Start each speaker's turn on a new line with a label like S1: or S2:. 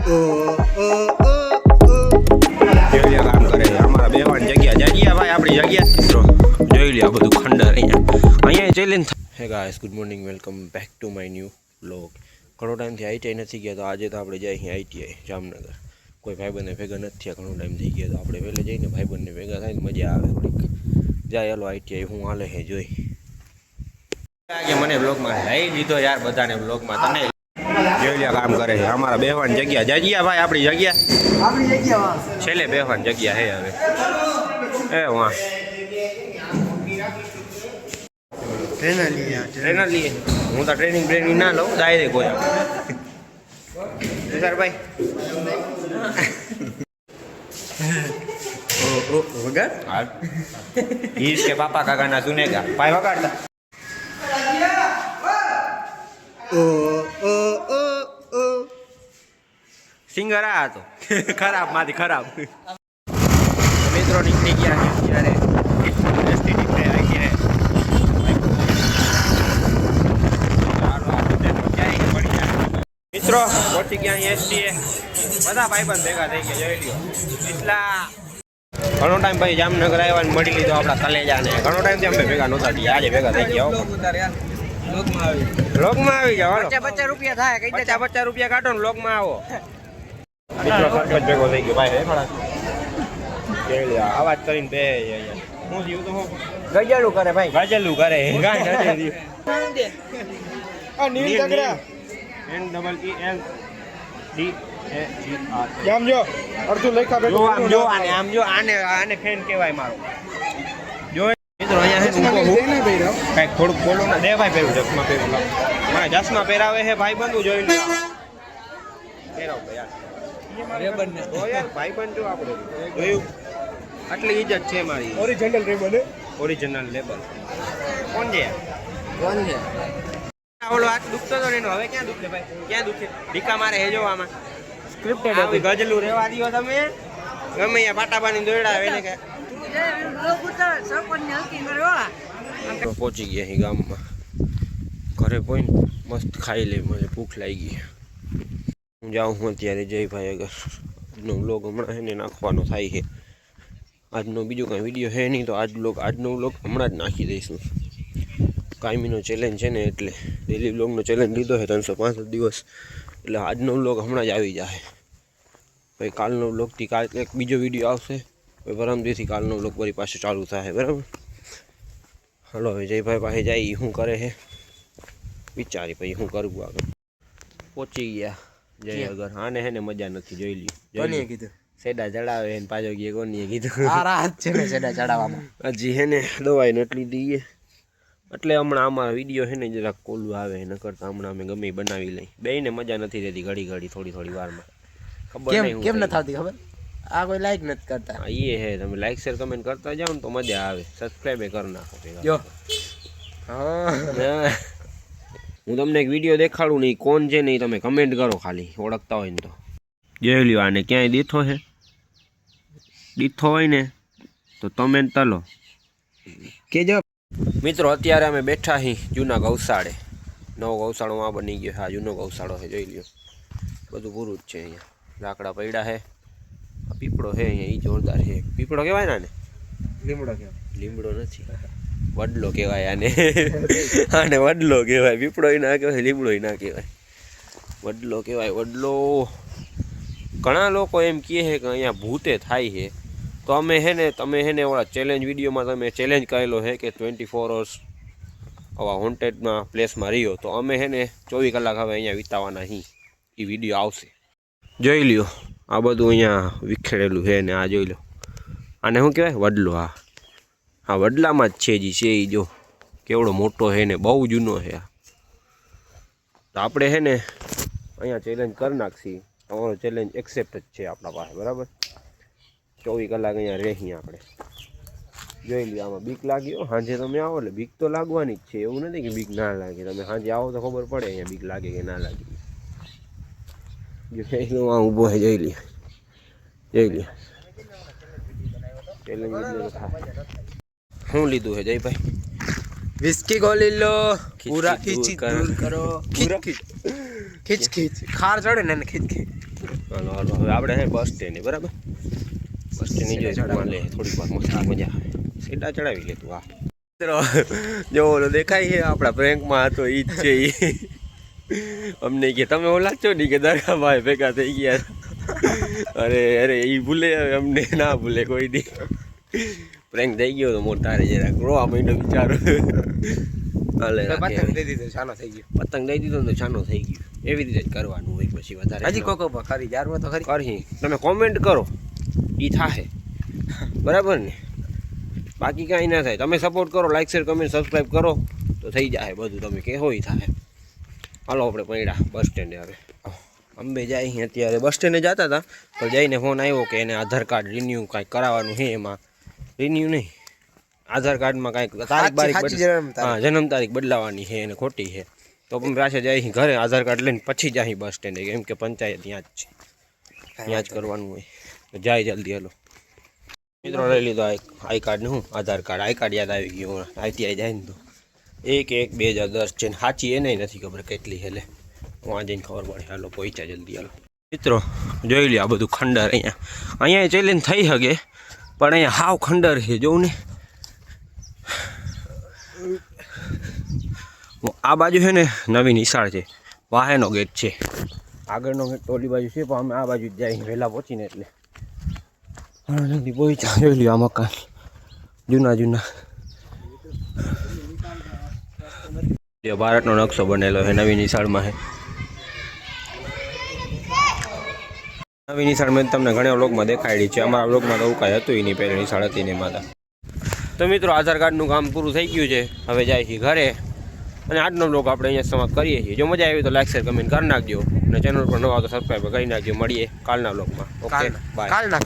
S1: કામ કરે અમારા બેવાની જગ્યા ભાઈ આપણી જગ્યા મિત્રો જોઈ લે આ બધું ખંડર અહીંયા ચેલેન્જ. હે guys good morning welcome back to my new vlog. ઘણો ટાઈમથી આઈટીઆઈ નથી ગયા તો આજે તો આપણે જઈએ અહીં આઈટીઆઈ જામનગર. કોઈ ભાઈબંધને ભેગા નથી થયા, ઘણો ટાઈમ થઈ ગયા તો આપણે વહેલે જઈને ભાઈબંધને ભેગા થાય મજા આવે થોડીક. જાય હાલો આઈટીઆઈ હું હાલે હે જોઈ મને બ્લોગમાં લઈ લીધો યાર બધાને બ્લોગમાં. તને જોઈ લે કામ કરે છે અમારા બેવાની જગ્યા ભાઈ આપણી જગ્યા છેલ્લે બેવાની જગ્યા હે હવે એ વાહ ટ્રેનર લઈએ. હું તો ટ્રેનિંગ ના લઉં ડાયરેક્ટ હોય ભાઈ
S2: વગાડ
S1: ઈસ કે પાપા કાકા ના સુનેગા ભાઈ વગાડતા સિંગર આ હતો ખરાબ માંથી ખરાબ. મિત્રો નીકળી ગયા અત્યારે મિત્રો પહોંચી ગયા અહીં એસટીએ. બધા ભાઈબંધ ભેગા થઈ ગયા જોઈ લ્યો. એટલા ઘણો ટાઈમ ભાઈ જામનગર આવ્યા ને મળી લીધો આપણા કલેજાને. ઘણો ટાઈમથી અમે ભેગા નહોતા થયા, આજે ભેગા થઈ ગયા. લોગમાં આવી જાઓ, ₹50 થાય. કઈ ₹50 કાઢો ને લોગમાં આવો. મિત્રો સરપંચ ભેગો થઈ ગયો ભાઈ આવાજ કરીને બે હું જીવ તો ગજલું કરે ભાઈ ગજલું કરે આને ફેન કહેવાય મારો. જો મિત્રો અહીંયા કઈક થોડુંક બોલો ને દે ભાઈ પહેરું ચશ્મા પહેરું મારે ચશ્મા પહેરાવે છે ભાઈ બંધુ જોઈ લો પહેરાવ યાર ભાઈ બંધ જો આપણે જોયું આટલી ઇજ્જત છે મારી. ઓરિજિનલ લેબલ કોણ છે ઓલો હાથ દુખતો હતો એનો હવે ક્યાં દુખે ભાઈ ક્યાં દુખે ઢીકા મારે હે જો આમાં સ્ક્રિપ્ટેડ આવી ગજલું રહેવા દીધો તમે ગમે અહીંયા પાટાબાની દોડાવે એને કે પહોંચી ગયા અહીં ગામમાં. ઘરે પોઈને મસ્ત ખાઈ લે, મને ભૂખ લાગી ગઈ. હું જાઉં હું અત્યારે જયભાઈ અગર આજનો વ્લોગ હમણાં છે ને નાખવાનો થાય છે. આજનો બીજો કાંઈ વિડીયો છે નહીં તો આજનો વ્લોગ હમણાં જ નાખી દઈશું. કાયમીનો ચેલેન્જ છે ને એટલે ડેલી વ્લોગનો ચેલેન્જ લીધો છે 365 દિવસ એટલે આજનો વ્લોગ હમણાં જ આવી જાય. ભાઈ કાલનો વ્લોગથી કાલ એક બીજો વિડીયો આવશે, ભાઈ પરમદીથી કાલનો વ્લોગ ફરી પાછો ચાલુ થાય બરાબર. હાલો હવે જયભાઈ પાસે જાય શું કરે છે વિચારી પછી શું કરવું આગળ. પહોંચી ગયા જય અગર. આને હે ને મજા નથી જોઈ લ્યો. કીધું સેડા ચડાવે ને પાછો ગયે કોનીએ કીધું સેડા ચડાવવામાં હજી હે ને દવાઈ નટલી દઈએ એટલે હમણાં આમાં વિડીયો છે ને જરાક કોલું આવે ન કરતા હમણાં અમે ગમે બનાવી લઈ. બેયને મજા નથી રહેતી ઘડી થોડી વારમાં. ખબર નહીં કેમ નથી આવતી ખબર. આ કોઈ લાઈક નથી કરતા. એ હે તમે લાઈક શેર કમેન્ટ કરતા જાઓ ને તો મજા આવે. સબસ્ક્રાઈબ કરી નાખો જો. હા હું તમને એક વિડીયો દેખાડું નહીં કોણ છે નહીં તમે કમેન્ટ કરો ખાલી ઓળખતા હોય ને તો. જોઈ લ્યો આને ક્યાંય દીઠો હોય ને તો તમે તલો કેજો. મિત્રો અત્યારે અમે બેઠા અહીં જૂના ગૌશાળે. નવો ગૌશાળો આ બની ગયો. હા જૂનો ગૌશાળો છે જોઈ લ્યો. બધું પૂરું જ છે અહીંયા. લાકડા પડ્યા છે. પીપળો છે અહીંયા એ જોરદાર છે. પીપળો કહેવાય ને લીમડો કહેવાય. લીમડો નથી વડલો કહેવાય આને. આને વડલો કહેવાય. પીપળો ના કહેવાય, લીમડો ના કહેવાય, વડલો કહેવાય. વડલો ઘણા લોકો એમ કહે છે કે અહીંયા ભૂતે થાય છે તો અમે હે ને તમે હે ને ઓલા ચેલેન્જ વિડીયોમાં તમે ચેલેન્જ કરેલો છે કે 24 hours આવા હોન્ટેડમાં પ્લેસમાં રહ્યો તો અમે હે ને 24 કલાક હવે અહીંયા વિતાવાના હી. એ વિડીયો આવશે જોઈ લ્યો. આ બધું અહીંયા વિખેડેલું છે ને આ જોઈ લો. આને શું કહેવાય વડલો. હા વડલામાં જ છે જે છે એ જો કેવડો મોટો છે ને બહુ જૂનો છે. તો આપણે છે ને અહીંયા ચેલેન્જ કરી નાખશી. તમારો ચેલેન્જ એક્સેપ્ટ જ છે આપણા પાસે બરાબર. 24 કલાક અહીંયા રહી આપણે જોઈ લ્યો. આમાં બીક લાગ્યો સાંજે તમે આવો એટલે બીક તો લાગવાની જ છે. એવું નથી કે બીક ના લાગે. તમે સાંજે આવો તો ખબર પડે અહીંયા બીક લાગે કે ના લાગે. જો ઊભો છે જોઈ લ્યો ચેલેન્જ શું લીધું છે જયભાઈ?
S2: વિસ્કી ગોલી લો પૂરા ખીચ કરો. ખીચ ખાર ચડે ને ખીચ
S1: હાલો હાલો હવે આપણે હે બસ સ્ટેન્ડ બરાબર બસ સ્ટેન્ડ જોઈ લે થોડીક વાર મસ્તી મજા આવે સીધા ચડાવી લે તું હા મિત્રો જો ઓલો દેખાય છે આપણા પ્રેન્કમાં હતો ઈ જ છે ઈ અમને કે તમે ઓલા છો ને કે દરગાહમાં ભેગા થઈ ગયા અરે અરે ઈ ભૂલે અમને ના ભૂલે કોઈ દી પ્રેન્ક થઈ ગયો તો મોર તારે જરાક રોવા માંડ્યો બિચારો હાલે
S2: પતંગ દઈ દીધો ચાલો થઈ ગયો
S1: પતંગ દઈ દીધો ને તો છાનો થઈ ગયું એવી રીતે જ કરવાનું હોય પછી વધારે
S2: હજી કોકો ખરી જારવો તો ખરી
S1: કરહી તમે કોમેન્ટ કરો ઈ થાહે બરાબર ને બાકી કાંઈ ના થાય તમે સપોર્ટ કરો લાઈક શેર કમેન્ટ સબસ્ક્રાઈબ કરો તો થઈ જાય બધું તમે કે હોય થાય હાલો આપણે પડ્યા બસ સ્ટેન્ડે હવે અંબે જાય અત્યારે બસ સ્ટેન્ડે જતા હતા તો જઈને ફોન આવ્યો કે એને આધાર કાર્ડ રિન્યૂ કાંઈક કરાવવાનું છે એમાં રિન્યૂ નહીં આધાર કાર્ડમાં કાંઈક જન્મ તારીખ બદલાવાની છે એને ખોટી છે તો પણ પાછા જાય ઘરે આધાર કાર્ડ લઈને પછી જાય બસ સ્ટેન્ડે કેમ કે પંચાયત ત્યાં જ છે ત્યાં જ કરવાનું હોય તો જાય જલ્દી હાલો મિત્રો લઈ લીધો આઈ કાર્ડનું હું આધાર કાર્ડ આઈ કાર્ડ યાદ આવી ગયું આઈટીઆઈ જાય ને તો 1/1/2010 છે ને સાચી એને નથી ખબર કેટલી હેલે વાં જઈને ખબર પડે હાલો પહોંચ્યા જલ્દી હાલો મિત્રો જોઈ લ્યો આ બધું ખંડર અહીંયા ચેલેન્જ થઈ શકે પણ અહીંયા હાવ ખંડર છે જોઉં ને આ બાજુ છે ને નવી નિશાળ છે વાહેનો ગેટ છે આગળનો ગેટ તો ઓલી બાજુ છે પણ અમે આ બાજુ જ જાય વહેલા પહોંચીને એટલે જલ્દી પહોંચ્યા જોઈ લ્યો આ મકાન જૂના ભારતનો નકશો બનેલો છે નવી નિશાળમાં છે નવી નિશાળ મેં તમને ઘણા વ્લોગમાં દેખાડી છે અમારા વ્લોગમાં તો એવું કાંઈ હતું નહીં પહેલી નિશાળ હતી ને માતા તો મિત્રો આધાર કાર્ડનું કામ પૂરું થઈ ગયું છે હવે જાય છે ઘરે અને આજનો વ્લોગ આપણે અહીંયા સમાપ્ત કરીએ છીએ જો મજા આવી તો લાઈક શેર કમેન્ટ કરી નાખજો અને ચેનલ પર નવા તો સબસ્ક્રાઈબ કરી નાખજો મળીએ કાલના વ્લોગમાં ઓકે બાય
S2: કાલના